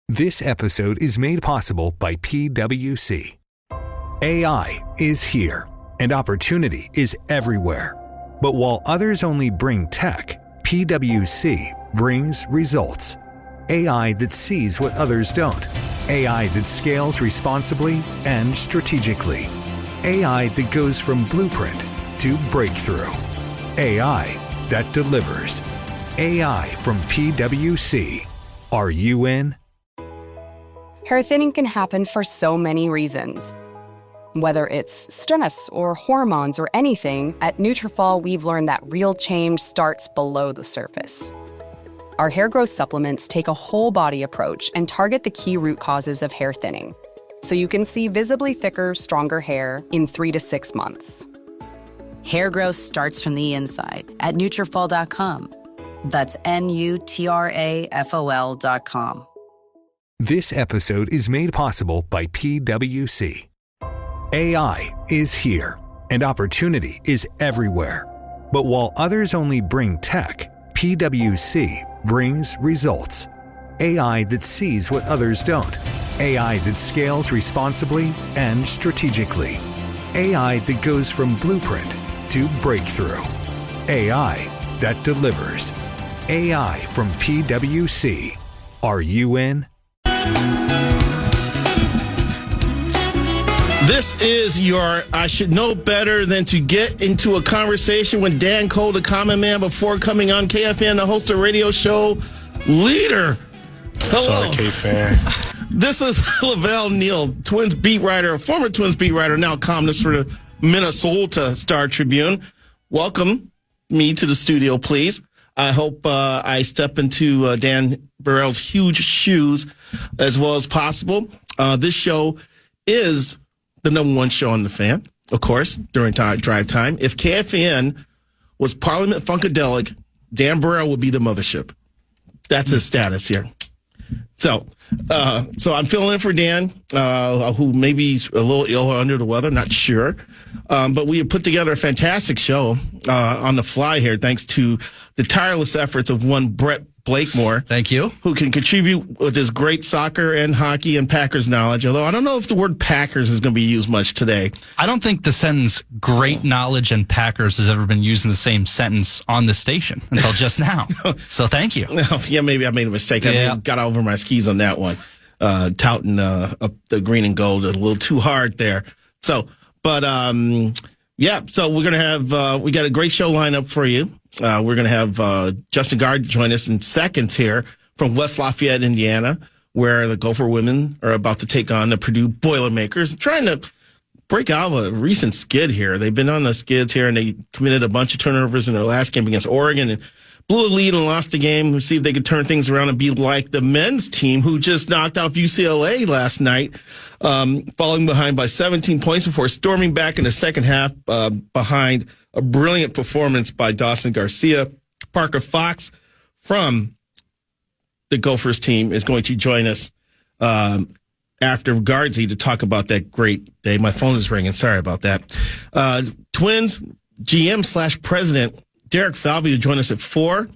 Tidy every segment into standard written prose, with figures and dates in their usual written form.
This episode is made possible by PwC. AI is here, and opportunity is everywhere. But while others only bring tech, PwC brings results. AI that sees what others don't. AI that scales responsibly and strategically. AI that goes from blueprint to breakthrough. AI that delivers. AI from PwC. Are you in? Hair thinning can happen for so many reasons. Whether it's stress or hormones or anything, at Nutrafol we've learned that real change starts below the surface. Our hair growth supplements take a whole body approach and target the key root causes of hair thinning, so you can see visibly thicker, stronger hair in 3 to 6 months. Hair growth starts from the inside at Nutrafol.com. That's Nutrafol.com. This episode is made possible by PwC. AI is here, and opportunity is everywhere. But while others only bring tech, PwC brings results. AI that sees what others don't. AI that scales responsibly and strategically. AI that goes from blueprint to breakthrough. AI that delivers. AI from PwC. Are you in? This is your I should know better than to get into a conversation with Dan Cole, the common man, before coming on KFAN, the host of radio show Leader. Hello. Sorry, KFAN. This is Lavelle Neal, Twins beat writer, former Twins beat writer, now columnist for the Minnesota Star Tribune. Welcome me to the studio, please. I hope I step into Dan Barreiro's huge shoes as well as possible. This show is the number one show on the fan, of course, during drive time. If KFAN was Parliament Funkadelic, Dan Barreiro would be the mothership. That's his status here. So I'm filling in for Dan, who may be a little ill or under the weather, not sure. But we have put together a fantastic show on the fly here, thanks to the tireless efforts of one Brett Blakemore. Thank you. Who can contribute with his great soccer and hockey and Packers knowledge, although I don't know if the word Packers is going to be used much today. I don't think the sentence great knowledge and Packers has ever been used in the same sentence on the station until just now. So thank you. Yeah, maybe I made a mistake. Yeah. I got over my skis on that one, touting up the green and gold a little too hard there. So we're going to have, we got a great show lined up for you. We're going to have Justin Gaardsy join us in seconds here from West Lafayette, Indiana, where the Gopher women are about to take on the Purdue Boilermakers, trying to break out of a recent skid here. They've been on the skids here, and they committed a bunch of turnovers in their last game against Oregon and blew a lead and lost the game. We'll see if they could turn things around and be like the men's team who just knocked off UCLA last night, falling behind by 17 points before storming back in the second half behind a brilliant performance by Dawson Garcia. Parker Fox from the Gophers team is going to join us after Gaardsy to talk about that great day. My phone is ringing. Sorry about that. Twins GM/president Derek Falvey to join us at 4.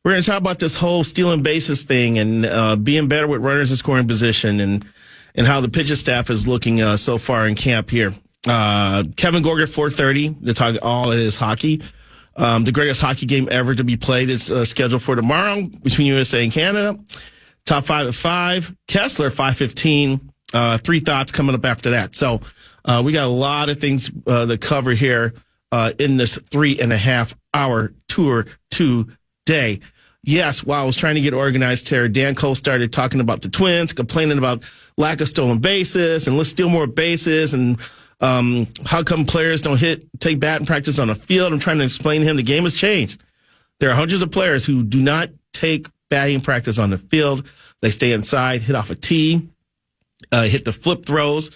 We're going to talk about this whole stealing bases thing and being better with runners in scoring position and how the pitching staff is looking so far in camp here. Kevin Gorger, 4:30 to talk all of his hockey. The greatest hockey game ever to be played is scheduled for tomorrow between USA and Canada. Top 5 at 5. Kessler, 5:15. 3 thoughts coming up after that. So we got a lot of things to cover here in this 3.5-hour tour today. Yes, while I was trying to get organized here, Dan Cole started talking about the Twins, complaining about lack of stolen bases, and let's steal more bases, and how come players don't take batting practice on the field. I'm trying to explain to him the game has changed. There are hundreds of players who do not take batting practice on the field. They stay inside, hit off a tee, hit the flip throws.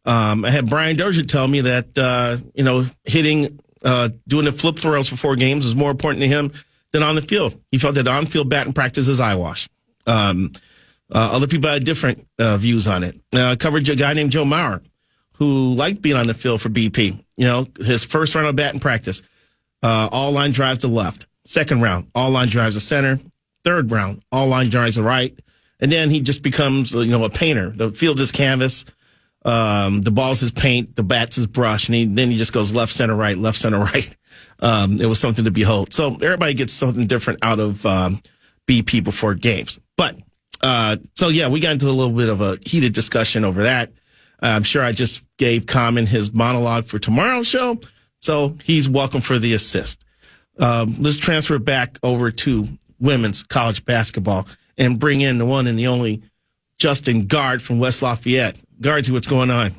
I had Brian Dozier tell me that, doing the flip throws before games is more important to him than on the field. He felt that on-field batting practice is eyewash. Other people had different views on it. Covered a guy named Joe Mauer, who liked being on the field for BP. His first round of batting practice, all line drives to left. Second round, all line drives to center. Third round, all line drives to right. And then he just becomes, a painter. The field's his canvas. The ball's his paint. The bat's his brush. And then he just goes left, center, right, left, center, right. It was something to behold. So everybody gets something different out of BP before games. But, we got into a little bit of a heated discussion over that. I'm sure I just gave Common his monologue for tomorrow's show. So he's welcome for the assist. Let's transfer back over to women's college basketball and bring in the one and the only Justin Gaard from West Lafayette. Gaardsy, what's going on?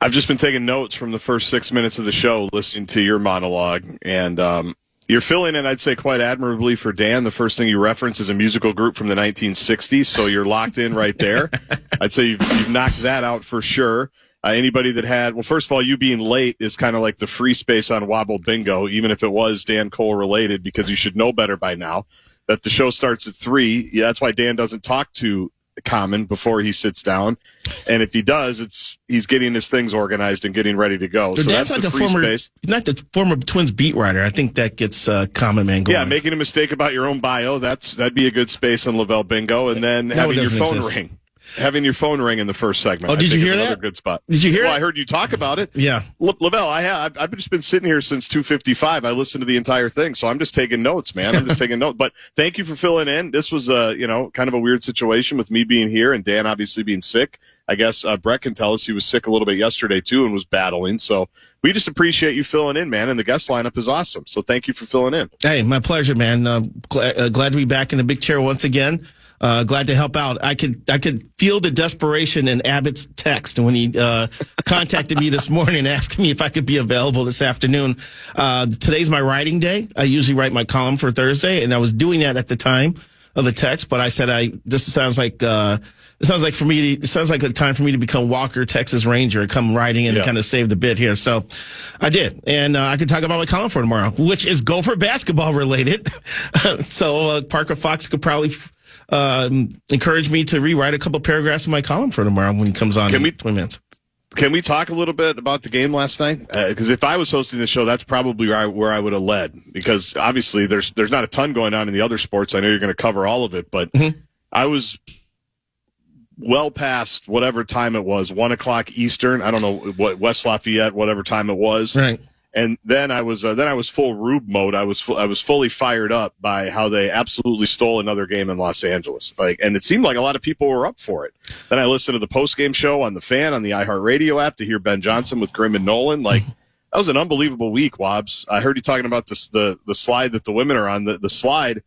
I've just been taking notes from the first 6 minutes of the show, listening to your monologue, and you're filling in, I'd say, quite admirably for Dan. The first thing you reference is a musical group from the 1960s, so you're locked in right there. I'd say you've knocked that out for sure. Anybody that first of all, you being late is kind of like the free space on Wobble Bingo, even if it was Dan Cole related, because you should know better by now that the show starts at 3. Yeah, that's why Dan doesn't talk to Common before he sits down, and if he does, he's getting his things organized and getting ready to go. So that's the free space. Not the former Twins beat writer. I think that gets Common Man going. Yeah, making a mistake about your own bio, that'd be a good space on Lavelle Bingo, and then having your phone ring. Having your phone ring in the first segment. Oh, did you hear that? Another good spot. Did you hear it? I heard you talk about it. Yeah. Lavelle, I've just been sitting here since 2:55. I listened to the entire thing, so I'm just taking notes, man. I'm just taking notes. But thank you for filling in. This was, kind of a weird situation with me being here and Dan obviously being sick. I guess Brett can tell us he was sick a little bit yesterday, too, and was battling. So we just appreciate you filling in, man, and the guest lineup is awesome. So thank you for filling in. Hey, my pleasure, man. Glad to be back in the big chair once again. Glad to help out. I could feel the desperation in Abbott's text when he contacted me this morning asking me if I could be available this afternoon. Today's my writing day. I usually write my column for Thursday, and I was doing that at the time of the text. But I said, this sounds like a time for me to become Walker, Texas Ranger, come writing and kind of save the bit here. So I did, and I could talk about my column for tomorrow, which is Gopher basketball related. So Parker Fox could probably encourage me to rewrite a couple paragraphs of my column for tomorrow when he comes on in 20 minutes. Can we talk a little bit about the game last night? Because if I was hosting the show, that's probably where I would have led. Because obviously there's not a ton going on in the other sports. I know you're going to cover all of it, but I was well past whatever time it was, 1 o'clock Eastern. I don't know what West Lafayette, whatever time it was. Right. And then I was full Rube mode. I was fully fired up by how they absolutely stole another game in Los Angeles. And it seemed like a lot of people were up for it. Then I listened to the post-game show on the Fan on the iHeartRadio app to hear Ben Johnson with Grimm and Nolan. That was an unbelievable week, Wobbs. I heard you talking about the slide that the women are on. The slide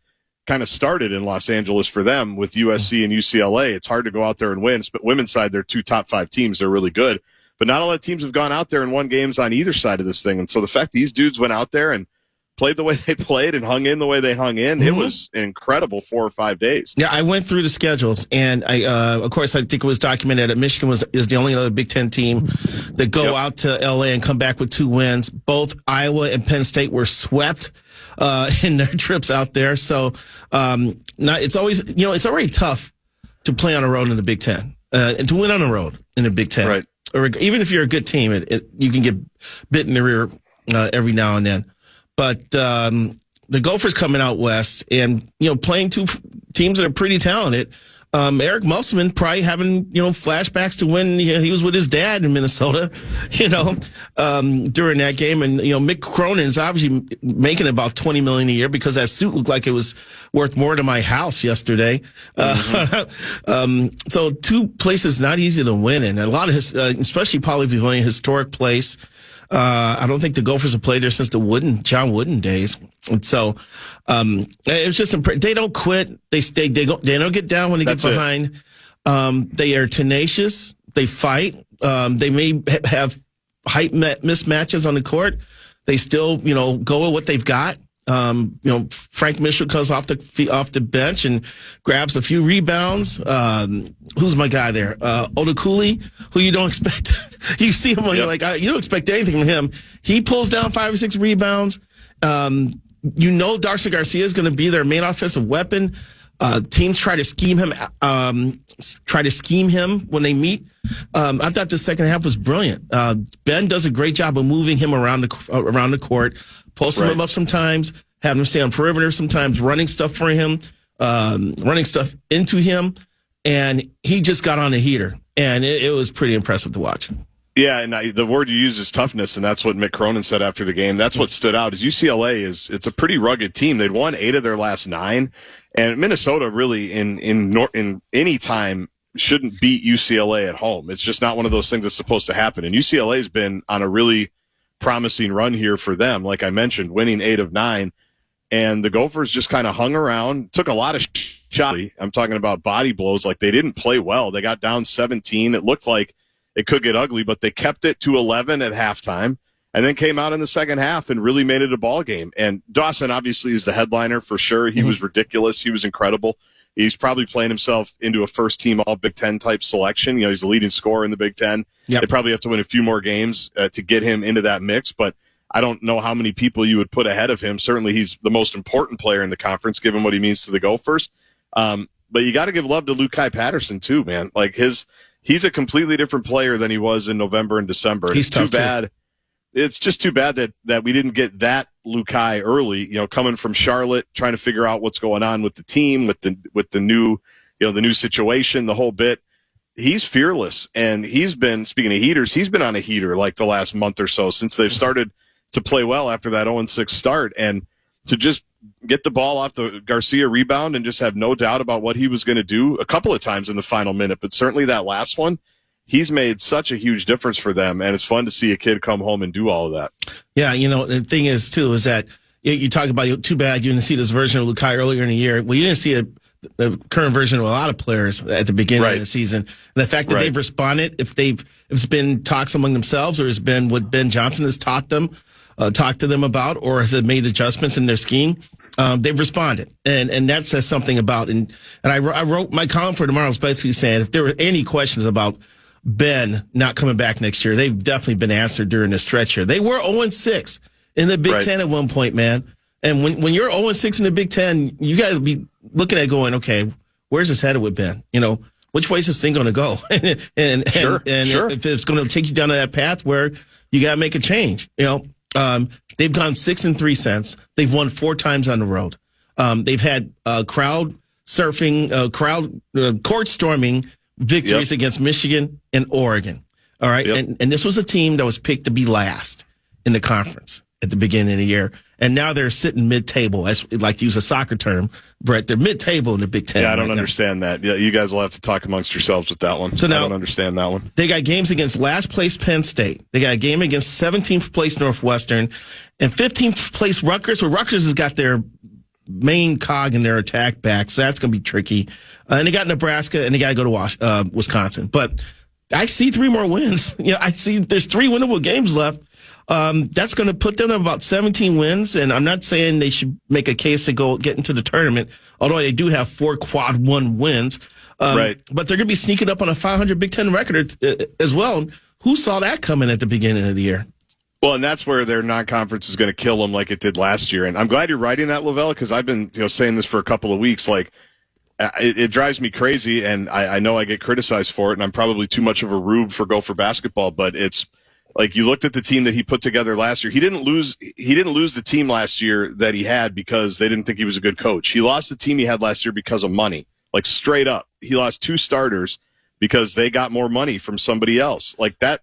kind of started in Los Angeles for them with USC and UCLA. It's hard to go out there and win, but women's side, they're 2 top 5 teams. They're really good. But not a lot of teams have gone out there and won games on either side of this thing. And so the fact these dudes went out there and played the way they played and hung in the way they hung in, it was an incredible 4 or 5 days. Yeah, I went through the schedules, and of course, I think it was documented that Michigan is the only other Big Ten team that go out to L.A. and come back with 2 wins. Both Iowa and Penn State were swept in their trips out there. So it's already tough to play on the road in the Big Ten and to win on the road in the Big Ten. Right. Or even if you're a good team, you can get bit in the rear every now and then. But the Gophers coming out west and playing 2 teams that are pretty talented. Eric Musselman probably having flashbacks to when he was with his dad in Minnesota, during that game. And Mick Cronin's obviously making about $20 million a year because that suit looked like it was worth more than my house yesterday. So 2 places not easy to win in. A lot of especially probably Pavilion, historic place. I don't think the Gophers have played there since the John Wooden days. And so, it was just they don't quit. They stay, they don't get down when they get behind. They are tenacious. They fight. They may have height mismatches on the court. They still, go with what they've got. Frank Mitchell comes off the bench and grabs a few rebounds. Who's my guy there? Odukuli, who you don't expect. You see him when you're like, you don't expect anything from him. He pulls down 5 or 6 rebounds. Darcy Garcia is going to be their main offensive weapon. Teams try to scheme him when they meet. I thought the second half was brilliant. Ben does a great job of moving him around the court, posting him up sometimes, having him stay on perimeter sometimes, running stuff for him, running stuff into him. and he just got on a heater, and it was pretty impressive to watch. Yeah, and the word you use is toughness, and that's what Mick Cronin said after the game. That's what stood out. Is UCLA it's a pretty rugged team. They'd won 8 of their last 9, and Minnesota really in any time shouldn't beat UCLA at home. It's just not one of those things that's supposed to happen. And UCLA's been on a really promising run here for them, like I mentioned, winning 8 of 9, and the Gophers just kind of hung around, took a lot of shots. I'm talking about body blows. Like, they didn't play well. They got down 17. It looked like it could get ugly, but they kept it to 11 at halftime and then came out in the second half and really made it a ball game. And Dawson obviously is the headliner for sure. He was ridiculous. He was incredible. He's probably playing himself into a first-team All-Big Ten type selection. He's the leading scorer in the Big Ten. Yep. They probably have to win a few more games to get him into that mix, but I don't know how many people you would put ahead of him. Certainly he's the most important player in the conference, given what he means to the Gophers. But you got to give love to Lukai Patterson, too, man. Like, he's a completely different player than he was in November and December. He's too bad. It's just too bad that we didn't get that Lukai early, coming from Charlotte, trying to figure out what's going on with the team, with the new, the new situation, the whole bit. He's fearless, and he's been, speaking of heaters, he's been on a heater like the last month or so since they've started to play well after that 0-6 start. And to just get the ball off the Garcia rebound and just have no doubt about what he was going to do a couple of times in the final minute, but certainly that last one, he's made such a huge difference for them, and it's fun to see a kid come home and do all of that. Yeah, the thing is, too, is that you talk about, too bad you didn't see this version of Lukai earlier in the year. Well, you didn't see the current version of a lot of players at the beginning of the season. And the fact that they've responded, if it's been talks among themselves or it's been what Ben Johnson has talked to them about, or has it made adjustments in their scheme, they've responded. And that says something about, and I wrote my column for tomorrow was basically saying if there were any questions about Ben not coming back next year, they've definitely been answered during the stretch here. They were 0-6 in the Big Ten at one point, man. And when you're 0-6 in the Big Ten, you got to be looking at going, okay, where's this headed with Ben? Which way is this thing going to go? and if it's going to take you down to that path where you got to make a change, they've gone 6-3 since. They've won 4 times on the road. They've had court storming victories against Michigan and Oregon. All right. Yep. And this was a team that was picked to be last in the conference at the beginning of the year. And now they're sitting mid-table, as like to use a soccer term, Brett. They're mid-table in the Big Ten. Yeah, I don't understand that. Yeah, you guys will have to talk amongst yourselves with that one. So now, I don't understand that one. They got games against last place Penn State. They got a game against 17th place Northwestern and 15th place Rutgers. Well, Rutgers has got their main cog in their attack back, so that's going to be tricky. And they got Nebraska, and they got to go to Wisconsin. But I see 3 more wins. I see there's 3 winnable games left. That's going to put them at about 17 wins, and I'm not saying they should make a case to get into the tournament, although they do have 4 quad 1 wins. But they're going to be sneaking up on a 500 Big Ten record as well. Who saw that coming at the beginning of the year? Well, and that's where their non-conference is going to kill them like it did last year. And I'm glad you're writing that, Lavelle, because I've been saying this for a couple of weeks. Like, it drives me crazy, and I know I get criticized for it, and I'm probably too much of a rube for Gopher basketball, but it's like you looked at the team that he put together last year. He didn't lose the team last year that he had because they didn't think he was a good coach. He lost the team he had last year because of money. Like, straight up. He lost 2 starters because they got more money from somebody else. Like, that.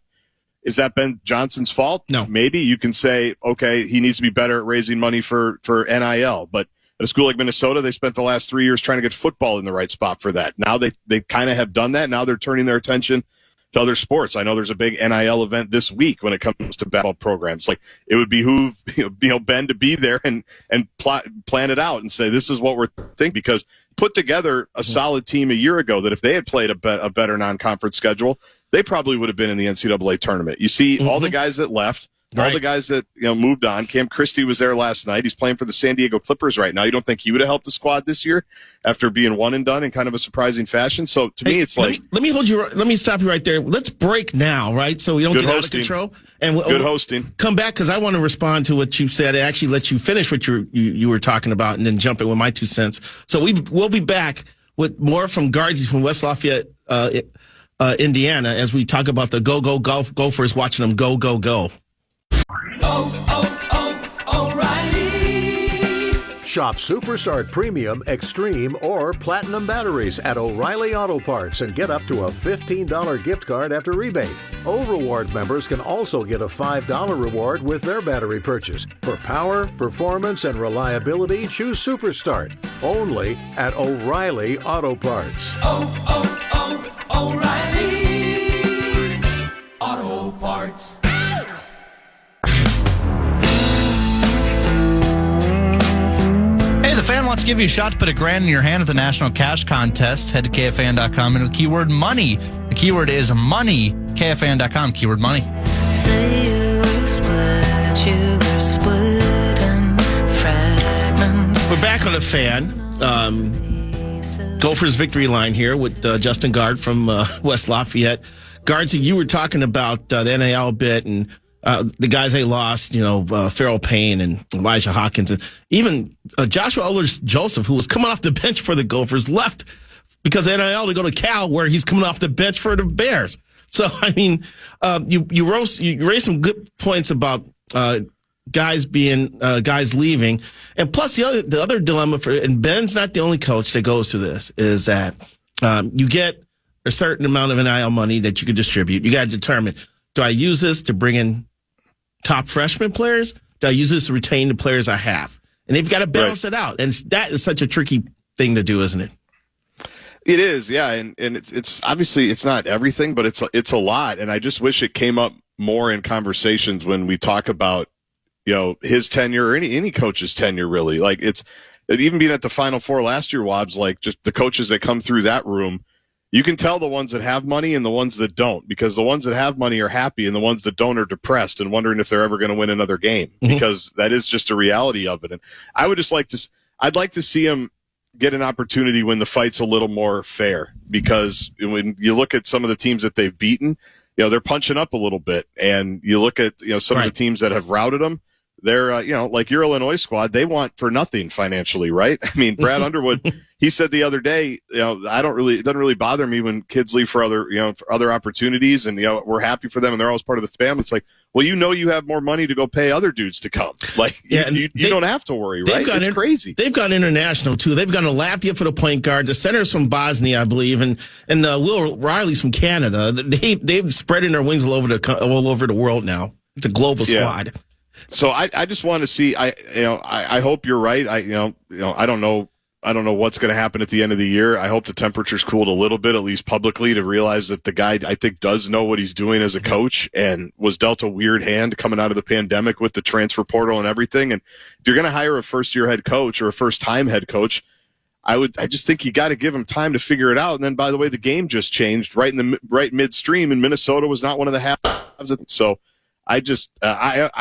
Is that Ben Johnson's fault? No. Maybe you can say, okay, he needs to be better at raising money for NIL. But at a school like Minnesota, they spent the last 3 years trying to get football in the right spot for that. Now they kind of have done that. Now they're turning their attention to other sports. I know there's a big NIL event this week when it comes to basketball programs. Like, it would behoove Ben to be there and plan it out and say, this is what we're thinking, because put together a solid team a year ago that if they had played a better non-conference schedule, they probably would have been in the NCAA tournament. You see all the guys that left, all the guys that moved on. Cam Christie was there last night. He's playing for the San Diego Clippers right now. You don't think he would have helped the squad this year after being one and done in kind of a surprising fashion? So to me, it's like, let me stop you right there. Let's break now, right? So we don't get out of control. And good hosting. Come back, because I want to respond to what you said. I actually let you finish what you were talking about, and then jump in with my 2 cents. So we'll be back with more from Gaardsy from West Lafayette, Indiana, as we talk about the go Gophers, watching them go. O'Reilly. Shop Superstart Premium, Extreme, or Platinum batteries at O'Reilly Auto Parts and get up to a $15 gift card after rebate. O-Reward members can also get a $5 reward with their battery purchase. For power, performance, and reliability, choose Superstart. Only at O'Reilly Auto Parts. O'Reilly Auto Parts. Hey, the fan wants to give you a shot to put $1,000 in your hand at the National Cash Contest. Head to KFAN.com and the keyword money. The keyword is money. KFAN.com, keyword money. Say you were split in fragments. We're back on the fan. Gophers victory line here with Justin Gard from West Lafayette. Gaardsy, you were talking about the NIL bit and the guys they lost, Farrell Payne and Elijah Hawkins, and even Joshua Ullers-Joseph, who was coming off the bench for the Gophers, left because of NIL to go to Cal, where he's coming off the bench for the Bears. So, I mean, you raised some good points about guys leaving, and plus the other dilemma and Ben's not the only coach that goes through this, is that you get a certain amount of NIL money that you can distribute. You got to determine, do I use this to bring in top freshman players? Do I use this to retain the players I have? And they've got to balance it out. And that is such a tricky thing to do, isn't it? It is, yeah. And it's obviously it's not everything, but it's a lot. And I just wish it came up more in conversations when we talk about, his tenure or any coach's tenure, really. Like even being at the Final Four last year, Wobbs, like just the coaches that come through that room, you can tell the ones that have money and the ones that don't, because the ones that have money are happy and the ones that don't are depressed and wondering if they're ever going to win another game, because that is just a reality of it. And I would just I'd like to see him get an opportunity when the fight's a little more fair, because when you look at some of the teams that they've beaten, they're punching up a little bit. And you look at, some of the teams that have routed them, they're, like your Illinois squad, they want for nothing financially, right? I mean, Brad Underwood, he said the other day, it doesn't really bother me when kids leave for other opportunities, and, we're happy for them and they're always part of the family. It's like, well, you have more money to go pay other dudes to come. Like, you don't have to worry, right? It's crazy. They've gone international too. They've gone to Latvia for the point guard. The center's from Bosnia, I believe, and Will Riley's from Canada. They've spread their wings all over the world now. It's a global squad. So I just want to see. I hope you're right. I don't know what's going to happen at the end of the year. I hope the temperature's cooled a little bit, at least publicly, to realize that the guy, I think, does know what he's doing as a coach and was dealt a weird hand coming out of the pandemic with the transfer portal and everything. And if you're going to hire a first-year head coach or a first-time head coach, I just think you got to give him time to figure it out. And then, by the way, the game just changed right midstream, and Minnesota was not one of the halves. So I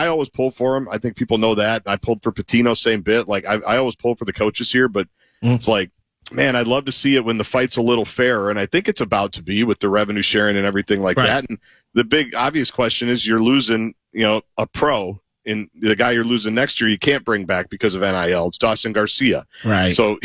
always pull for him. I think people know that. I pulled for Patino, same bit. Like I always pull for the coaches here, but it's like, man, I'd love to see it when the fight's a little fairer, and I think it's about to be with the revenue sharing and everything like that. And the big obvious question is, you're losing, a pro, and the guy you're losing next year you can't bring back because of NIL. It's Dawson Garcia, right? So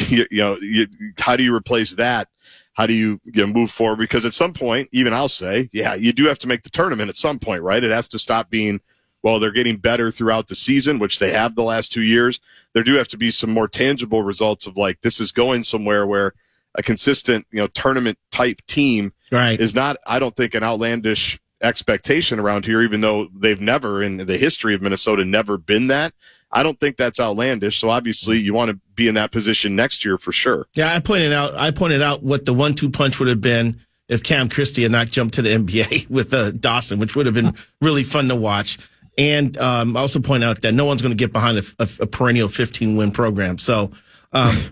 how do you replace that? How do you move forward? Because at some point, even I'll say, you do have to make the tournament at some point, right? It has to stop being, well, they're getting better throughout the season, which they have the last 2 years. There do have to be some more tangible results of, like, this is going somewhere where a consistent, tournament type team is not, I don't think, an outlandish expectation around here, even though they've never, in the history of Minnesota, never been that. I don't think that's outlandish. So obviously you want to be in that position next year for sure. Yeah, I pointed out what the 1-2 punch would have been if Cam Christie had not jumped to the NBA with Dawson, which would have been really fun to watch. And I also point out that no one's going to get behind a perennial 15-win program. So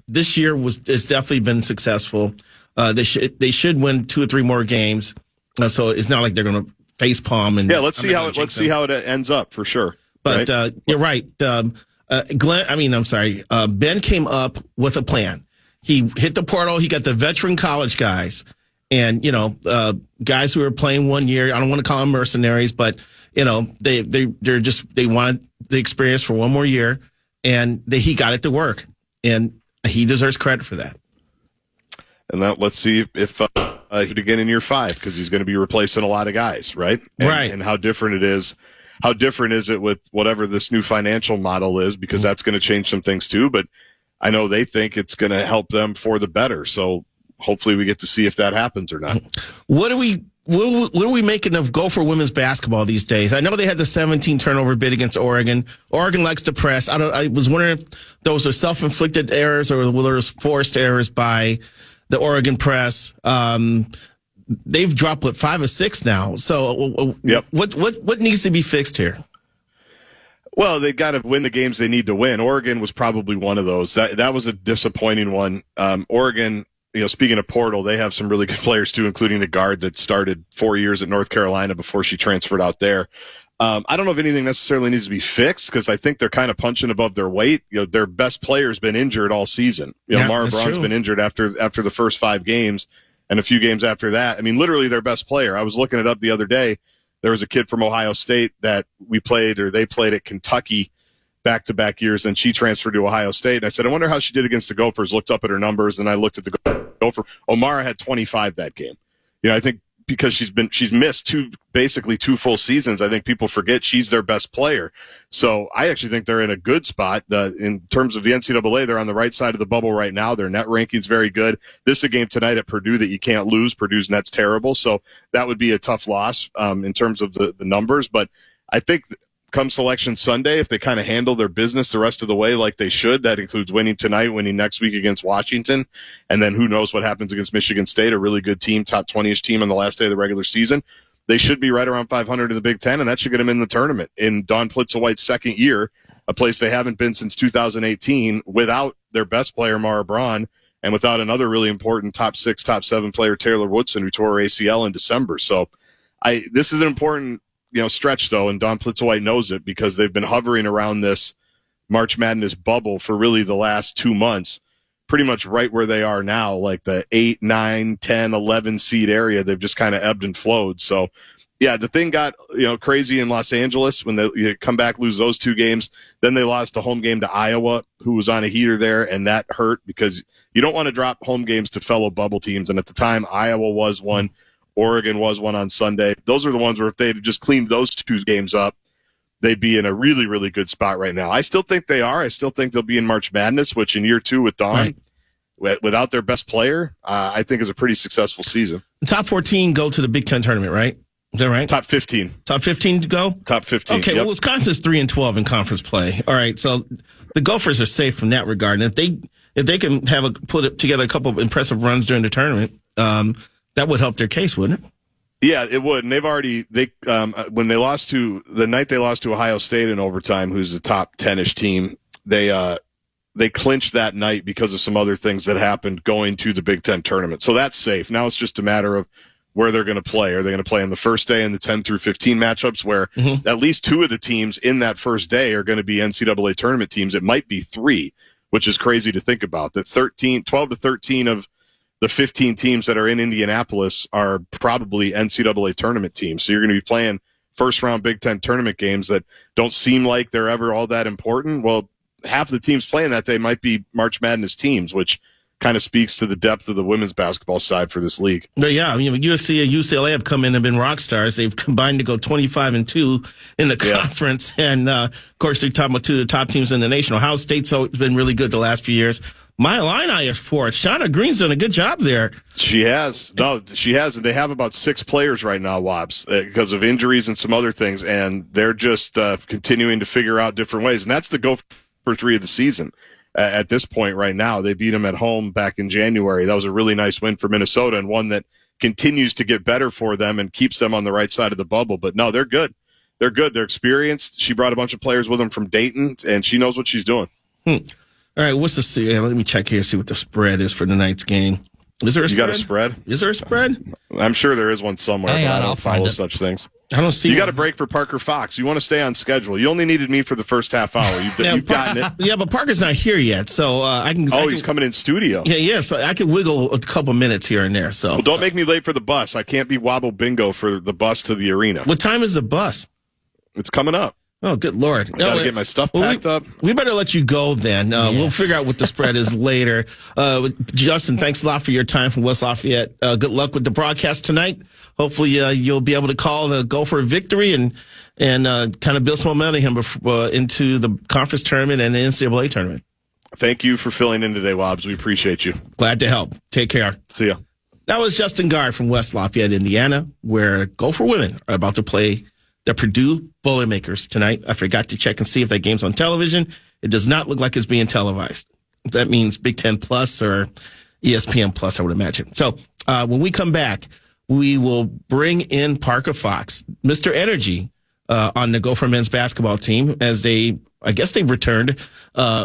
this year has definitely been successful. They should win 2 or 3 more games. So it's not like they're going to face palm. And let's see how it ends up for sure. But you're right. Ben came up with a plan. He hit the portal. He got the veteran college guys and, guys who are playing 1 year. I don't want to call them mercenaries, but, they wanted the experience for 1 more year, and he got it to work. And he deserves credit for that. And let's see if again in year 5, because he's going to be replacing a lot of guys, right? And how different it is. How different is it with whatever this new financial model is, because that's going to change some things too. But I know they think it's going to help them for the better. So hopefully we get to see if that happens or not. What are we making of Gopher women's basketball these days? I know they had the 17 turnover bid against Oregon. Oregon likes to press. I was wondering if those are self-inflicted errors or whether it was forced errors by the Oregon press. They've dropped 5 or 6 now. So yep. What needs to be fixed here? Well, they got to win the games they need to win. Oregon was probably one of those. That was a disappointing one. Oregon, speaking of portal, they have some really good players too, including the guard that started 4 years at North Carolina before she transferred out there. I don't know if anything necessarily needs to be fixed because I think they're kind of punching above their weight. Their best player's been injured all season. Mara Braun's been injured after the first 5 games and a few games after that. I mean, literally their best player. I was looking it up the other day. There was a kid from Ohio State that they played at Kentucky back-to-back years, and she transferred to Ohio State. And I said, I wonder how she did against the Gophers. Looked up at her numbers, and I looked at the Gopher. O'Mara had 25 that game. I think because she's missed basically 2 full seasons, I think people forget she's their best player. So I actually think they're in a good spot. In terms of the NCAA, they're on the right side of the bubble right now. Their net ranking's very good. This is a game tonight at Purdue that you can't lose. Purdue's net's terrible. So that would be a tough loss in terms of the numbers. But I think come Selection Sunday, if they kind of handle their business the rest of the way like they should, that includes winning tonight, winning next week against Washington, and then who knows what happens against Michigan State, a really good team, top 20-ish team on the last day of the regular season. They should be right around 500 in the Big Ten, and that should get them in the tournament in Dawn Plitzel-White's second year, a place they haven't been since 2018, without their best player, Mara Braun, and without another really important top 6, top 7 player, Taylor Woodson, who tore her ACL in December. So this is an important stretch, though, and Dawn Plitzel-White knows it because they've been hovering around this March Madness bubble for really the last 2 months, pretty much right where they are now, like the 8, 9, 10, 11 seed area. They've just kind of ebbed and flowed. So, yeah, the thing got crazy in Los Angeles when they come back, lose those 2 games. Then they lost a home game to Iowa, who was on a heater there, and that hurt because you don't want to drop home games to fellow bubble teams. And at the time, Iowa was one. Oregon was one on Sunday. Those are the ones where if they had just cleaned those 2 games up, they'd be in a really, really good spot right now. I still think they are. I still think they'll be in March Madness, which in year 2 with Dawn, without their best player, I think is a pretty successful season. The top 14 go to the Big Ten tournament, right? Is that right? Top 15. Top 15 to go? Top 15. Okay, well, Wisconsin's 3-12 in conference play. All right, so the Gophers are safe from that regard. And if they can put together a couple of impressive runs during the tournament, that would help their case, wouldn't it? Yeah, it would. And when they lost to the night they lost to Ohio State in overtime, who's the top 10-ish team, they clinched that night because of some other things that happened going to the Big Ten tournament. So that's safe. Now it's just a matter of where they're going to play. Are they going to play on the first day in the 10 through 15 matchups where at least 2 of the teams in that first day are going to be NCAA tournament teams? It might be 3, which is crazy to think about. That 12 to 13 of the 15 teams that are in Indianapolis are probably NCAA tournament teams. So you're going to be playing first-round Big Ten tournament games that don't seem like they're ever all that important. Well, half of the teams playing that day might be March Madness teams, which kind of speaks to the depth of the women's basketball side for this league. But yeah, I mean, USC and UCLA have come in and been rock stars. They've combined to go 25-2 in the conference. And, of course, they're talking about 2 of the top teams in the nation. Ohio State's been really good the last few years. My Illini is 4th. Shauna Green's done a good job there. She has. No, she has. And they have about 6 players right now, Wobbs, because of injuries and some other things. And they're just continuing to figure out different ways. And that's the Gopher 3 of the season. At this point right now, they beat them at home back in January. That was a really nice win for Minnesota and one that continues to get better for them and keeps them on the right side of the bubble. But no, they're good. They're good. They're experienced. She brought a bunch of players with them from Dayton, and she knows what she's doing. All right, what's the let me check here, see what the spread is for tonight's game. Is there a spread? You got a spread? Is there a spread? I'm sure there is one somewhere, but I don't follow such things. I don't see. You got a break for Parker Fox. You want to stay on schedule. You only needed me for the first half hour. You've gotten it. Yeah, but Parker's not here yet, so I can. He's coming in studio. Yeah. So I can wiggle a couple minutes here and there. So well, don't make me late for the bus. I can't be wobble bingo for the bus to the arena. What time is the bus? It's coming up. Oh, good Lord. I got to get my stuff packed up. We better let you go then. We'll figure out what the spread is later. Justin, thanks a lot for your time from West Lafayette. Good luck with the broadcast tonight. Hopefully you'll be able to call the Gopher victory and kind of build some momentum into the conference tournament and the NCAA tournament. Thank you for filling in today, Wobbs. We appreciate you. Glad to help. Take care. See ya. That was Justin Gard from West Lafayette, Indiana, where Gopher women are about to play the Purdue Boilermakers tonight. I forgot to check and see if that game's on television. It does not look like it's being televised. That means Big Ten Plus or ESPN Plus, I would imagine. So when we come back, we will bring in Parker Fox, Mr. Energy, on the Gopher men's basketball team as they've returned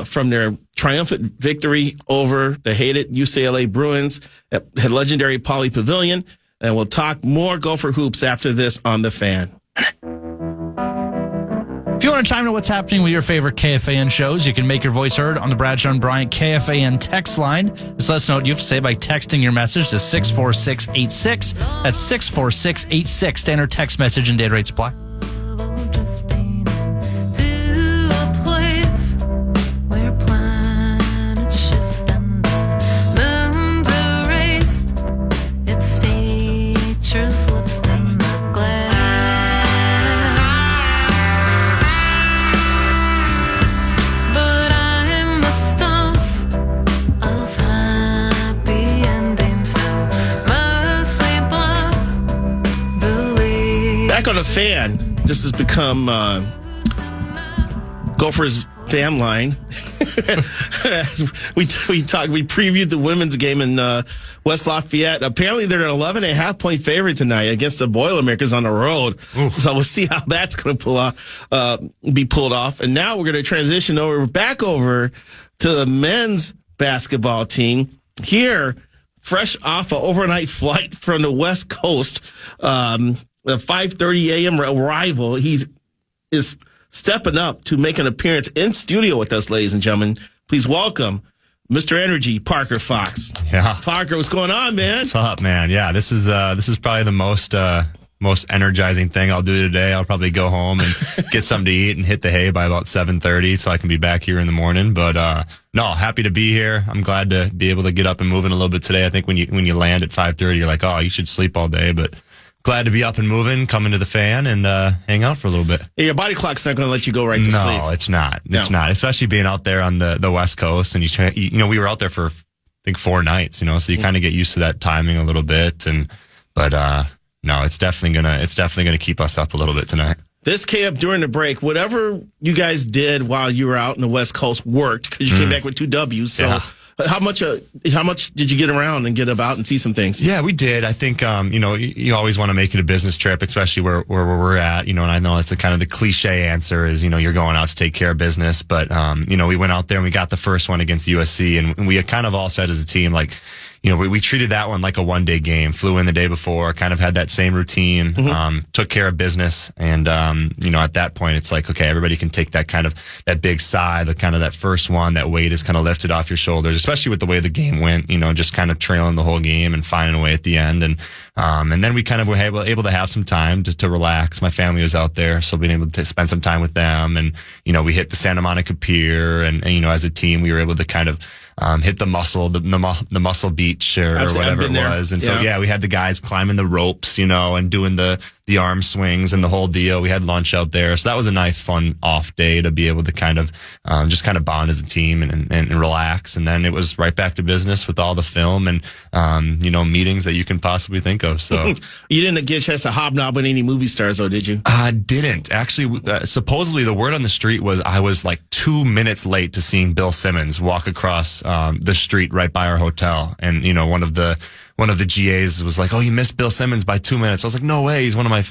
from their triumphant victory over the hated UCLA Bruins at legendary Pauley Pavilion. And we'll talk more Gopher hoops after this on The Fan. If you want to chime in what's happening with your favorite KFAN shows, you can make your voice heard on the Bradshaw and Bryant KFAN text line. Just let us know what you have to say by texting your message to 64686. That's 64686. Standard text message and data rates apply. Drifting to a place where planets shift and the moons erased, its features left in the glass. But I'm the stuff of happy endings, though mostly bluff. Believe. Back on The Fan, this has become Gopher's fan line. we previewed the women's game in West Lafayette. Apparently, they're an 11.5-point favorite tonight against the Boilermakers on the road. Oof. So we'll see how that's going to be pulled off. And now we're going to transition back over to the men's basketball team here, fresh off an overnight flight from the West Coast. A 5:30 a.m. arrival. He is stepping up to make an appearance in studio with us, ladies and gentlemen. Please welcome Mr. Energy, Parker Fox. Yeah. Parker, what's going on, man? What's up, man? Yeah, this is probably the most energizing thing I'll do today. I'll probably go home and get something to eat and hit the hay by about 7:30 so I can be back here in the morning. But no, happy to be here. I'm glad to be able to get up and moving a little bit today. I think when you land at 5:30, you're like, oh, you should sleep all day, but glad to be up and moving, coming to the fan, and hang out for a little bit. Yeah, your body clock's not going to let you go right to sleep. No, it's not. It's not. Especially being out there on the West Coast, and we were out there for I think 4 nights. So you kind of get used to that timing a little bit, but no, it's definitely gonna keep us up a little bit tonight. This camp during the break, whatever you guys did while you were out in the West Coast worked because you came back with 2 W's. So. Yeah. How much did you get around and get about and see some things? Yeah, we did. I think, you always want to make it a business trip, especially where we're at, and I know it's the cliche answer is, you're going out to take care of business. But, we went out there and we got the first one against USC, and we had kind of all said as a team, we treated that one like a one-day game, flew in the day before, kind of had that same routine, took care of business. And, at that point, it's like, okay, everybody can take that big sigh, that first one, that weight is kind of lifted off your shoulders, especially with the way the game went, just kind of trailing the whole game and finding a way at the end. And then we kind of were able to have some time to relax. My family was out there, so being able to spend some time with them. And, we hit the Santa Monica Pier and as a team, we were able to kind of, hit the muscle beach or whatever it was. And so, we had the guys climbing the ropes, and doing the arm swings and the whole deal. We had lunch out there. So that was a nice, fun off day to be able to kind of, just kind of bond as a team and relax. And then it was right back to business with all the film and, meetings that you can possibly think of. So you didn't get a chance to hobnob with any movie stars though, did you? I didn't actually. Supposedly the word on the street was I was like 2 minutes late to seeing Bill Simmons walk across the street right by our hotel, and one of the GAs was like, "Oh, you missed Bill Simmons by 2 minutes." I was like, "No way, he's one of my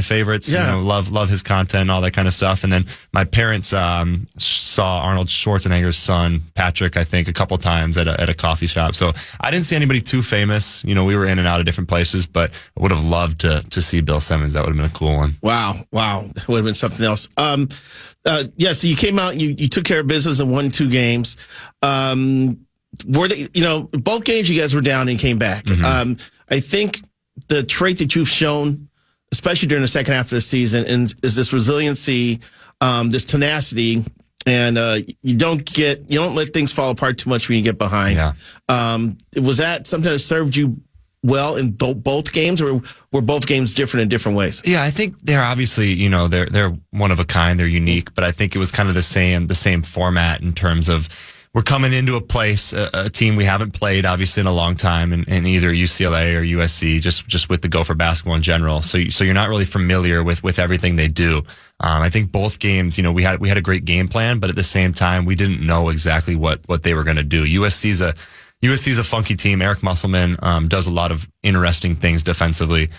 favorites." Yeah. Love his content, all that kind of stuff. And then my parents saw Arnold Schwarzenegger's son Patrick, I think, a couple times at a coffee shop. So I didn't see anybody too famous. We were in and out of different places, but I would have loved to see Bill Simmons. That would have been a cool one. Wow, that would have been something else. So you came out, you took care of business and won 2 games. Were they, both games you guys were down and came back. Mm-hmm. I think the trait that you've shown, especially during the second half of the season, is this resiliency, this tenacity, and you don't let things fall apart too much when you get behind. Yeah. Was that something that served you well in both games, or were both games different in different ways? Yeah, I think they're obviously, they're one of a kind, they're unique, but I think it was kind of the same format in terms of we're coming into a place, a team we haven't played obviously in a long time, in either UCLA or USC, just with the Gopher basketball in general. So you're not really familiar with everything they do. I think both games, we had a great game plan, but at the same time, we didn't know exactly what they were going to do. USC's a funky team. Eric Musselman does a lot of interesting things defensively.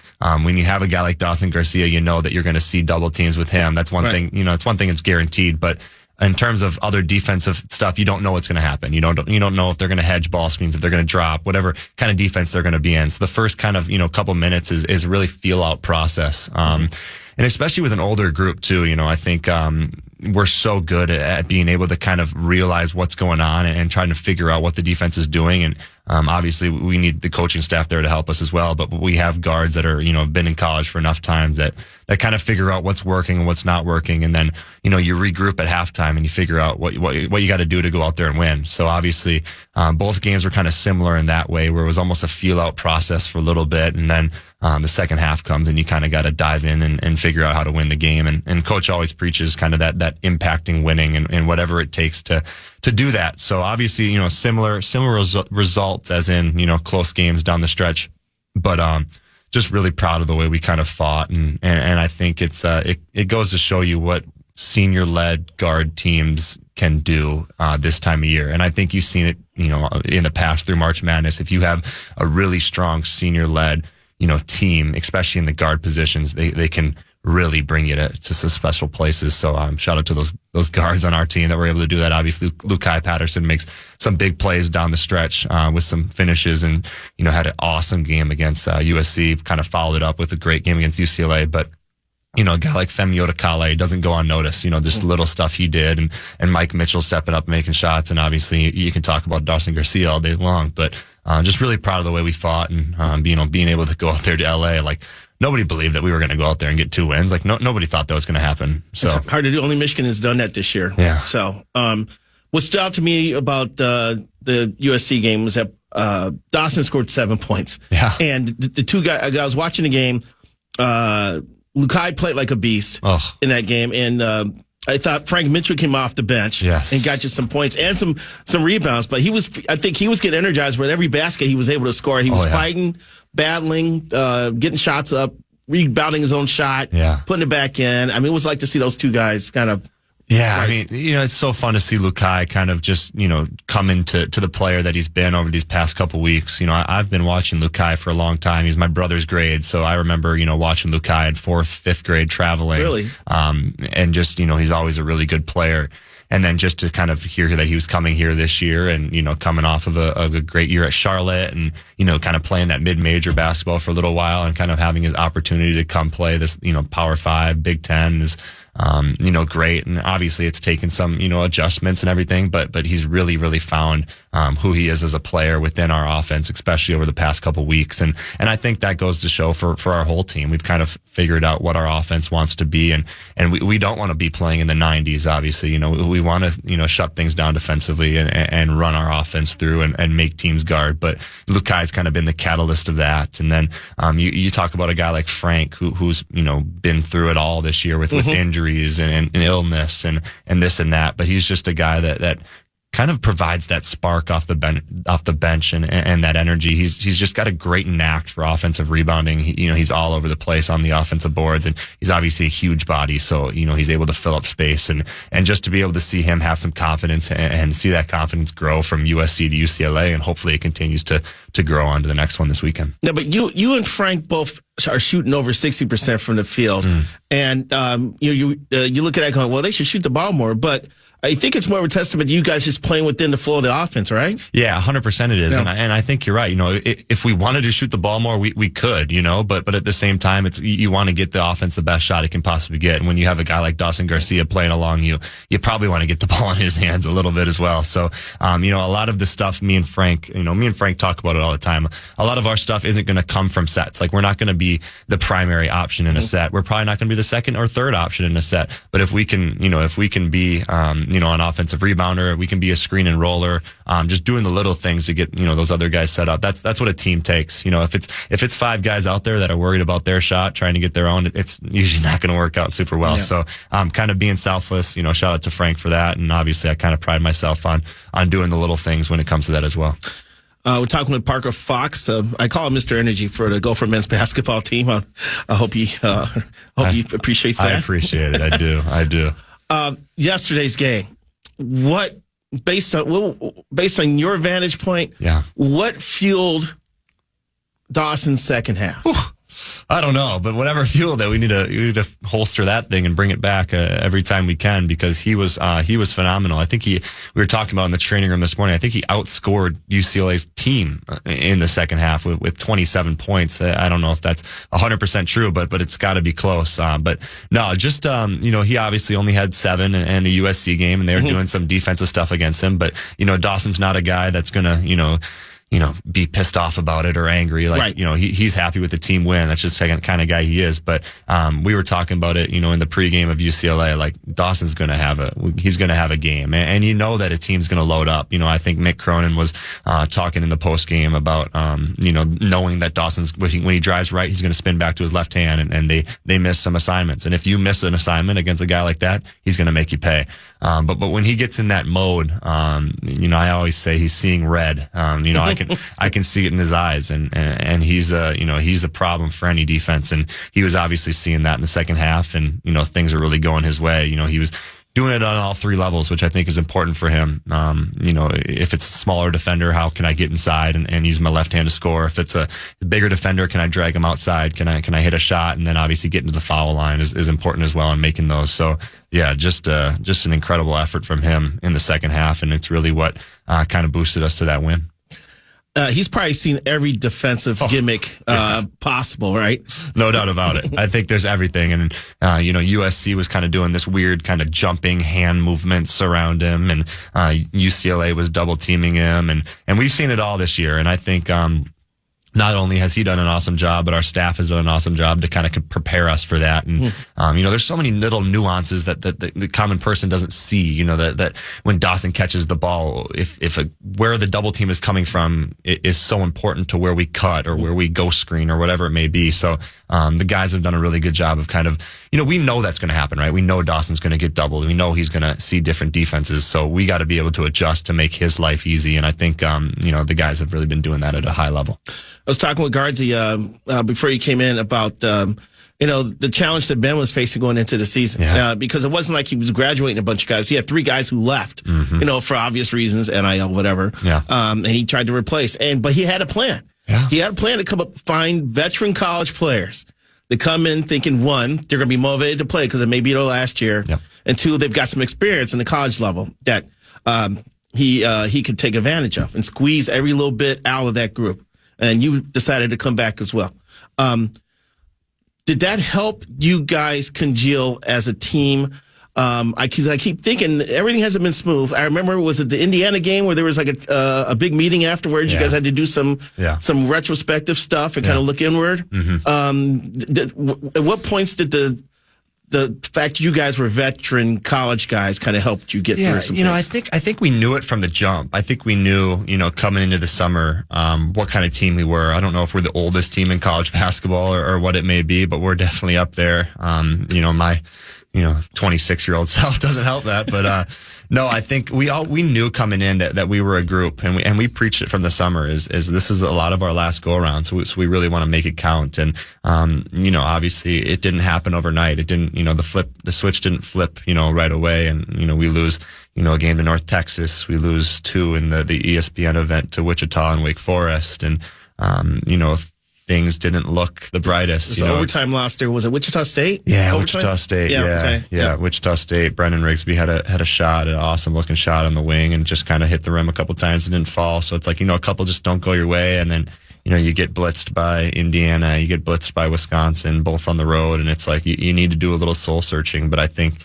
When you have a guy like Dawson Garcia, you know that you're going to see double teams with him. That's one thing. It's one thing that's guaranteed, but in terms of other defensive stuff, you don't know what's going to happen. You don't know if they're going to hedge ball screens, if they're going to drop, whatever kind of defense they're going to be in. So the first kind of, couple minutes is really feel out process. And especially with an older group too, I think, we're so good at being able to kind of realize what's going on and trying to figure out what the defense is doing. And, obviously we need the coaching staff there to help us as well, but we have guards that are, been in college for enough time that kind of figure out what's working and what's not working. And then, you regroup at halftime and you figure out what you got to do to go out there and win. So obviously, both games were kind of similar in that way, where it was almost a feel out process for a little bit. And then, the second half comes and you kind of got to dive in and figure out how to win the game. And coach always preaches kind of that impacting winning and whatever it takes to do that. So obviously, similar results as in, close games down the stretch, but, just really proud of the way we kind of fought. And I think it goes to show you what senior led guard teams can do, this time of year. And I think you've seen it, in the past through March Madness. If you have a really strong senior led, team, especially in the guard positions, they can really bring you to some special places. So shout out to those guards on our team that were able to do that. Obviously, Lukai Patterson makes some big plays down the stretch with some finishes, and had an awesome game against USC. Kind of followed it up with a great game against UCLA, but. A guy like Femi Odakale doesn't go unnoticed. Just little stuff he did, and Mike Mitchell stepping up, making shots, and obviously you can talk about Dawson Garcia all day long, but just really proud of the way we fought, and being able to go out there to LA. Like, nobody believed that we were going to go out there and get 2 wins. Like, nobody thought that was going to happen. So it's hard to do. Only Michigan has done that this year. Yeah. So what stood out to me about the USC game was that Dawson scored 7 points. Yeah. And the two guys, I was watching the game. Lukai played like a beast in that game, and I thought Frank Mitchell came off the bench and got you some points and some rebounds. But I think he was getting energized with every basket he was able to score. He was fighting, battling, getting shots up, rebounding his own shot, putting it back in. I mean, it was like to see those two guys kind of. Yeah, I mean, it's so fun to see Lukai kind of just, come into the player that he's been over these past couple weeks. I've been watching Lukai for a long time. He's my brother's grade, so I remember, watching Lukai in 4th, 5th grade traveling. Really? And just, he's always a really good player. And then just to kind of hear that he was coming here this year and, coming off of a great year at Charlotte and, kind of playing that mid-major basketball for a little while and kind of having his opportunity to come play this, Power 5, Big Ten is, great. And obviously it's taken some, adjustments and everything, but he's really, really found, who he is as a player within our offense, especially over the past couple weeks. And I think that goes to show for our whole team. We've kind of figured out what our offense wants to be. And we don't want to be playing in the 90s, obviously. We want to, shut things down defensively and run our offense through and make teams guard. But Lukai's kind of been the catalyst of that. And then, you talk about a guy like Frank who's, been through it all this year with injuries and illness and this and that. But he's just a guy that kind of provides that spark off the bench and that energy. He's just got a great knack for offensive rebounding. He's all over the place on the offensive boards, and he's obviously a huge body. So, he's able to fill up space and just to be able to see him have some confidence and see that confidence grow from USC to UCLA. And hopefully it continues to grow on to the next one this weekend. Yeah, but you and Frank both are shooting over 60% from the field. And, you look at that going, well, they should shoot the ball more, but I think it's more of a testament to you guys just playing within the flow of the offense, right? Yeah, 100% it is. Yeah. And I think you're right. If we wanted to shoot the ball more, we could, but at the same time, you want to get the offense the best shot it can possibly get. And when you have a guy like Dawson Garcia playing along you probably want to get the ball in his hands a little bit as well. So, a lot of the stuff me and Frank talk about it all the time. A lot of our stuff isn't going to come from sets. Like, we're not going to be the primary option in a set. We're probably not going to be the second or third option in a set. But if we can, be, an offensive rebounder. We can be a screen and roller, just doing the little things to get, those other guys set up. That's what a team takes. If it's 5 guys out there that are worried about their shot, trying to get their own, it's usually not going to work out super well. Yeah. So, kind of being selfless, shout out to Frank for that. And obviously I kind of pride myself on doing the little things when it comes to that as well. We're talking with Parker Fox. I call him Mr. Energy for the Gopher men's basketball team. I hope he appreciates that. I appreciate it. I do. Yesterday's game. What based on your vantage point? Yeah. What fueled Dawson's second half? Whew. I don't know, but whatever fueled it, we need to holster that thing and bring it back every time we can, because he was phenomenal. I think we were talking about in the training room this morning. I think he outscored UCLA's team in the second half with 27 points. I don't know if that's 100% true, but it's got to be close. But no, just he obviously only had 7 in the USC game, and they were doing some defensive stuff against him. But Dawson's not a guy that's gonna be pissed off about it or angry. Like, right. He's happy with the team win. That's just the kind of guy he is. But, we were talking about it, in the pregame of UCLA, like Dawson's going to have a game, and that a team's going to load up. I think Mick Cronin was, talking in the postgame about, knowing that Dawson's, when he drives right, he's going to spin back to his left hand, and they miss some assignments. And if you miss an assignment against a guy like that, he's going to make you pay. But when he gets in that mode, I always say he's seeing red. I can see it in his eyes, and he's a problem for any defense. And he was obviously seeing that in the second half, and things are really going his way. He was doing it on all 3 levels, which I think is important for him. If it's a smaller defender, how can I get inside and use my left hand to score? If it's a bigger defender, can I drag him outside? Can I hit a shot? And then obviously getting to the foul line is important as well, and making those. So yeah, just an incredible effort from him in the second half, and it's really what kind of boosted us to that win. He's probably seen every defensive gimmick possible, right? No doubt about it. I think there's everything. And, USC was kind of doing this weird kind of jumping hand movements around him, and UCLA was double teaming him. And we've seen it all this year. And I think not only has he done an awesome job, but our staff has done an awesome job to kind of prepare us for that. And, there's so many little nuances that the common person doesn't see, that when Dawson catches the ball, where the double team is coming from is so important to where we cut or where we go screen or whatever it may be. So, the guys have done a really good job of kind of, we know that's going to happen, right? We know Dawson's going to get doubled. We know he's going to see different defenses. So we got to be able to adjust to make his life easy. And I think, the guys have really been doing that at a high level. I was talking with Gaardsy before you came in about the challenge that Ben was facing going into the season, because it wasn't like he was graduating a bunch of guys. He had 3 guys who left, for obvious reasons, NIL, whatever. Yeah. And he tried to replace, but he had a plan. Yeah. He had a plan to come up, find veteran college players that come in thinking, 1, they're going to be motivated to play because it may be their last year, and 2, they've got some experience in the college level that he could take advantage of and squeeze every little bit out of that group. And you decided to come back as well. Did that help you guys congeal as a team? I keep thinking everything hasn't been smooth. I remember, was it the Indiana game where there was like a big meeting afterwards? You guys had to do some retrospective stuff and kind of look inward. At what points did the fact you guys were veteran college guys kind of helped you get through some things? I think we knew it from the jump. I think we knew, coming into the summer, what kind of team we were. I don't know if we're the oldest team in college basketball or what it may be, but we're definitely up there. My 26-year-old self doesn't help that, but no, I think we knew coming in that we were a group, and we preached it from the summer. Is this is a lot of our last go around, so we really want to make it count. And obviously it didn't happen overnight. It didn't, the switch didn't flip, right away. And we lose, a game to North Texas. We lose 2 in the ESPN event to Wichita and Wake Forest, and things didn't look the brightest. It was an overtime loss there. Was it Wichita State? Yeah, overtime? Wichita State. Yeah, Wichita State. Brendan Rigsby had a shot, an awesome looking shot on the wing, and just kind of hit the rim a couple times and didn't fall. So it's like, a couple just don't go your way, and then you get blitzed by Indiana, you get blitzed by Wisconsin, both on the road, and it's like you need to do a little soul searching. But I think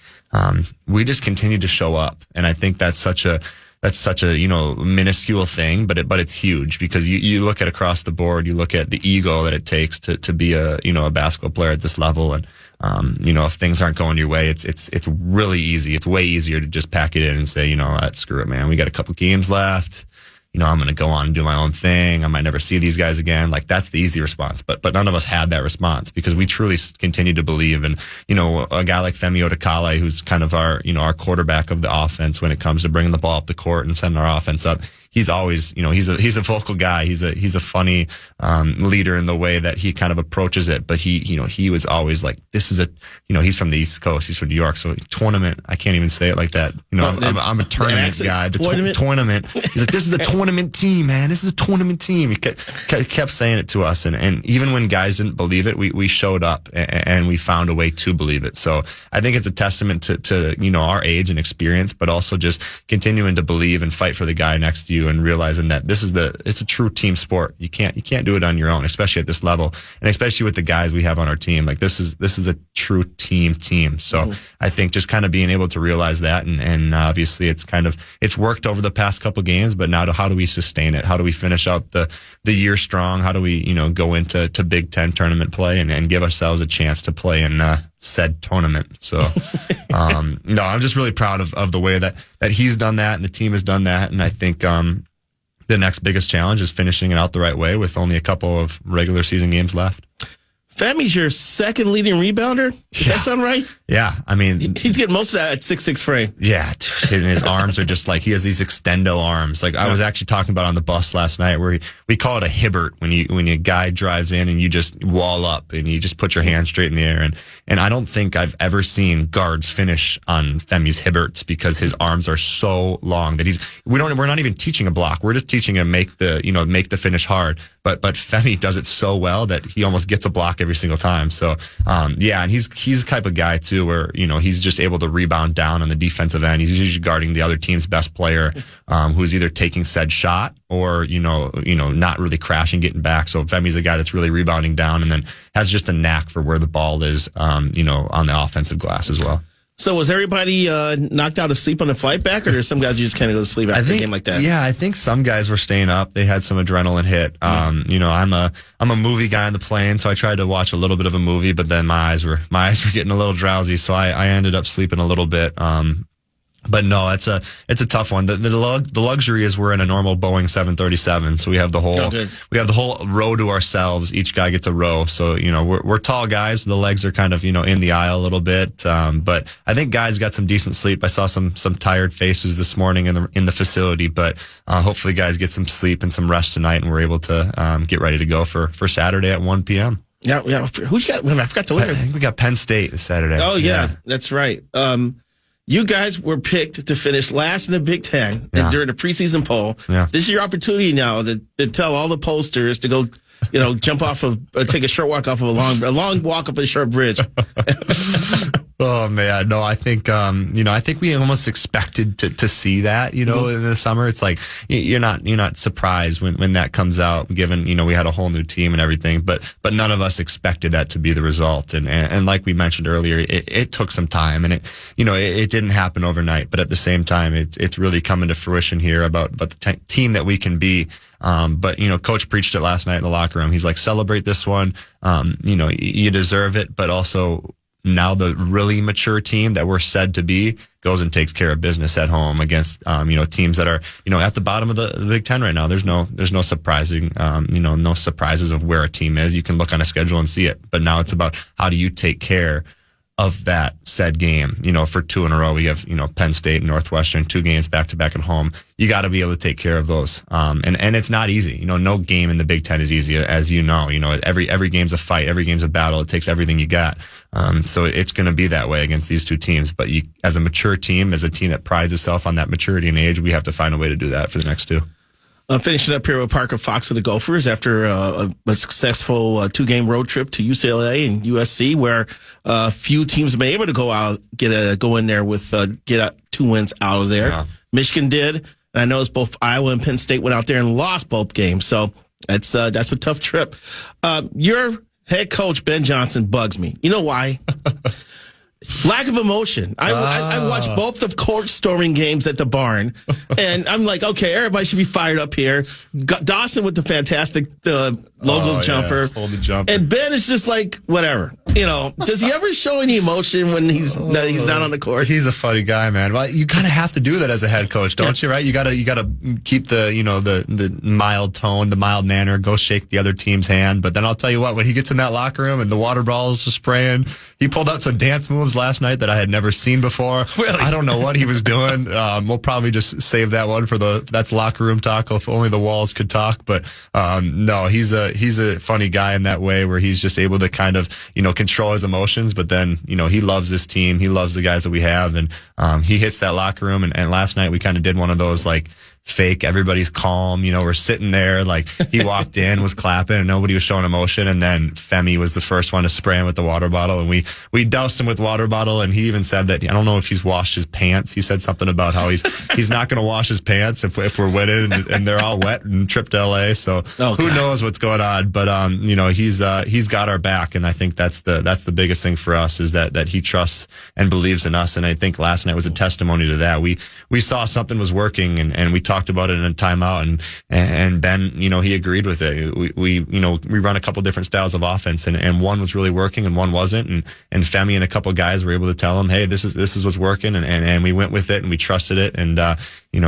we just continue to show up, and I think that's such a minuscule thing, but it's huge, because you look at across the board, you look at the ego that it takes to be a basketball player at this level. And if things aren't going your way, it's really easy. It's way easier to just pack it in and say, screw it, man. We got a couple games left. I'm going to go on and do my own thing. I might never see these guys again. Like, that's the easy response. But none of us had that response because we truly continue to believe in, a guy like Femi Odekale, who's kind of our quarterback of the offense when it comes to bringing the ball up the court and sending our offense up. He's always, he's a vocal guy. He's a funny leader in the way that he kind of approaches it. But he was always like, this is he's from the East Coast. He's from New York. So tournament, I can't even say it like that. I'm a tournament guy. The tournament. He's like, this is a tournament team, man. This is a tournament team. He kept saying it to us. And even when guys didn't believe it, we showed up and we found a way to believe it. So I think it's a testament to our age and experience, but also just continuing to believe and fight for the guy next to you, and realizing that it's a true team sport. You can't do it on your own, especially at this level, and especially with the guys we have on our team. Like, this is a true team. So I think just kind of being able to realize that, and obviously it's worked over the past couple games, but now how do we sustain it? How do we finish out the year strong? How do we go into Big Ten tournament play and give ourselves a chance to play in said tournament? So no, I'm just really proud of the way that he's done that and the team has done that. And I think the next biggest challenge is finishing it out the right way with only a couple of regular season games left. Femi's your second leading rebounder? Does that sound right? Yeah. I mean, he's getting most of that at 6'6" frame. Yeah. And his arms are just like, he has these extendo arms. Like, I was actually talking about on the bus last night where we call it a hibbert when a guy drives in and you just wall up and you just put your hand straight in the air. And I don't think I've ever seen guards finish on Femi's hibberts because his arms are so long that we're not even teaching a block. We're just teaching him make the finish hard. But Femi does it so well that he almost gets a block every single time. So, and he's the type of guy too where, he's just able to rebound down on the defensive end. He's usually guarding the other team's best player, who's either taking said shot or, not really crashing, getting back. So Femi's the guy that's really rebounding down and then has just a knack for where the ball is, on the offensive glass as well. So was everybody knocked out of sleep on the flight back, or there's some guys you just kind of go to sleep after a game like that? Yeah, I think some guys were staying up. They had some adrenaline hit. I'm a movie guy on the plane, so I tried to watch a little bit of a movie, but then my eyes were getting a little drowsy, so I ended up sleeping a little bit. But no, it's a tough one. The luxury is we're in a normal Boeing 737, so we have the whole row to ourselves. Each guy gets a row, so we're tall guys. The legs are kind of in the aisle a little bit, but I think guys got some decent sleep. I saw some tired faces this morning in the facility, but hopefully guys get some sleep and some rest tonight, and we're able to get ready to go for Saturday at 1 p.m. Yeah. Who you got? I forgot to look. I think we got Penn State this Saturday. Oh yeah, that's right. You guys were picked to finish last in the Big Ten during the preseason poll. Yeah. This is your opportunity now to tell all the pollsters to go, jump off take a short walk off of a long walk up a short bridge. Oh man, no, I think we almost expected to see that, in the summer. It's like you're not surprised when that comes out, given we had a whole new team and everything, but none of us expected that to be the result. And like we mentioned earlier, it took some time, and it didn't happen overnight. But at the same time, it's really coming to fruition here about the team that we can be. But Coach preached it last night in the locker room. He's like, celebrate this one. You deserve it, but also, now the really mature team that we're said to be goes and takes care of business at home against, teams that are, at the bottom of the Big Ten right now. There's no surprising, no surprises of where a team is. You can look on a schedule and see it, but now it's about how do you take care of that said game. For 2 in a row, we have, Penn State and Northwestern, 2 games back to back at home. You got to be able to take care of those. And it's not easy. No game in the Big Ten is easy, as you know. Every game's a fight, every game's a battle. It takes everything you got. So it's going to be that way against these 2 teams. But as a mature team, as a team that prides itself on that maturity and age, we have to find a way to do that for the next 2. Finishing up here with Parker Fox of the Gophers after a successful 2-game road trip to UCLA and USC, where few teams have been able to go in there with get 2 wins out of there. Yeah. Michigan did, and I know it's both Iowa and Penn State went out there and lost both games, so that's a tough trip. Your head coach Ben Johnson bugs me. You know why? Lack of emotion. I watched both the court storming games at the barn, and I'm like, okay, everybody should be fired up here. Dawson with the fantastic logo jumper. Yeah. Hold the jumper. And Ben is just like, whatever. Does he ever show any emotion when he's not on the court? He's a funny guy, man. Well, you kind of have to do that as a head coach, don't you? Right? You gotta keep the mild tone, the mild manner. Go shake the other team's hand. But then I'll tell you what, when he gets in that locker room and the water balls are spraying, he pulled out some dance moves last night that I had never seen before. Really? I don't know what he was doing. We'll probably just save that one for that's locker room talk. If only the walls could talk. But no, he's a funny guy in that way where he's just able to kind of control his emotions. But then he loves this team. He loves the guys that we have, and he hits that locker room. And last night we kind of did one of those like fake, everybody's calm, we're sitting there, like he walked in, was clapping, and nobody was showing emotion, and then Femi was the first one to spray him with the water bottle, and we doused him with water bottle, and he even said that, I don't know if he's washed his pants. He said something about how he's not going to wash his pants if we're winning, and they're all wet and trip to LA, so who knows what's going on, but he's got our back, and I think that's the biggest thing for us, is that he trusts and believes in us, and I think last night was a testimony to that. We saw something was working, and we talked about it in a timeout, and Ben, he agreed with it. We run a couple different styles of offense, and one was really working and one wasn't, and Femi and a couple guys were able to tell him, hey, this is what's working, and we went with it and we trusted it, and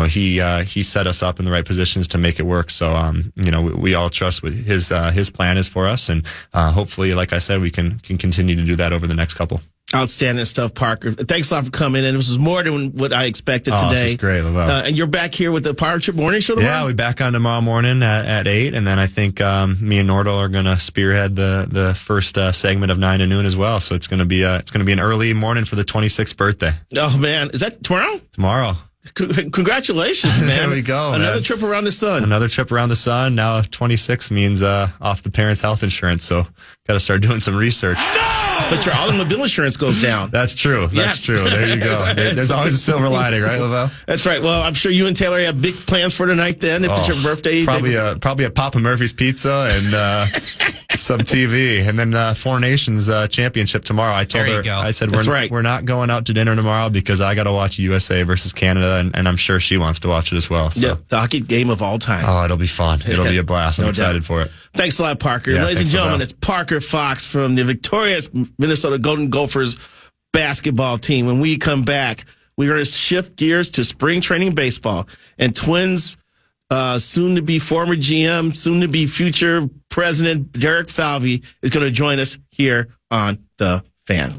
he set us up in the right positions to make it work. So we all trust what his plan is for us, and hopefully, like I said, we can continue to do that over the next couple. Outstanding stuff, Parker. Thanks a lot for coming in. This was more than what I expected today. This is great, Lavelle. And you're back here with the Power Trip Morning Show tomorrow? Yeah, we'll be back on tomorrow morning at 8, and then I think me and Nordal are going to spearhead the first segment of 9 to noon as well. So it's going to be an early morning for the 26th birthday. Oh, man. Is that tomorrow? Tomorrow. Congratulations, man. There we go. Another trip around the sun. Another trip around the sun. Now 26 means off the parents' health insurance, so got to start doing some research. No! But your automobile insurance goes down. That's true. That's true. There you go. There's always a silver lining, right, Lavelle? That's right. Well, I'm sure you and Taylor have big plans for tonight then, if it's your birthday. Probably a Papa Murphy's pizza and some TV. And then Four Nations championship tomorrow. I told her, I said, we're not going out to dinner tomorrow because I got to watch USA versus Canada, and I'm sure she wants to watch it as well. So. Yeah, the hockey game of all time. Oh, it'll be fun. It'll be a blast. I'm excited for it. Thanks a lot, Parker. Yeah, ladies and gentlemen, Lavelle. it's Parker Fox from the victorious Minnesota Golden Gophers basketball team. When we come back, we're going to shift gears to spring training baseball. And Twins, soon-to-be former GM, soon-to-be future president Derek Falvey is going to join us here on The Fan.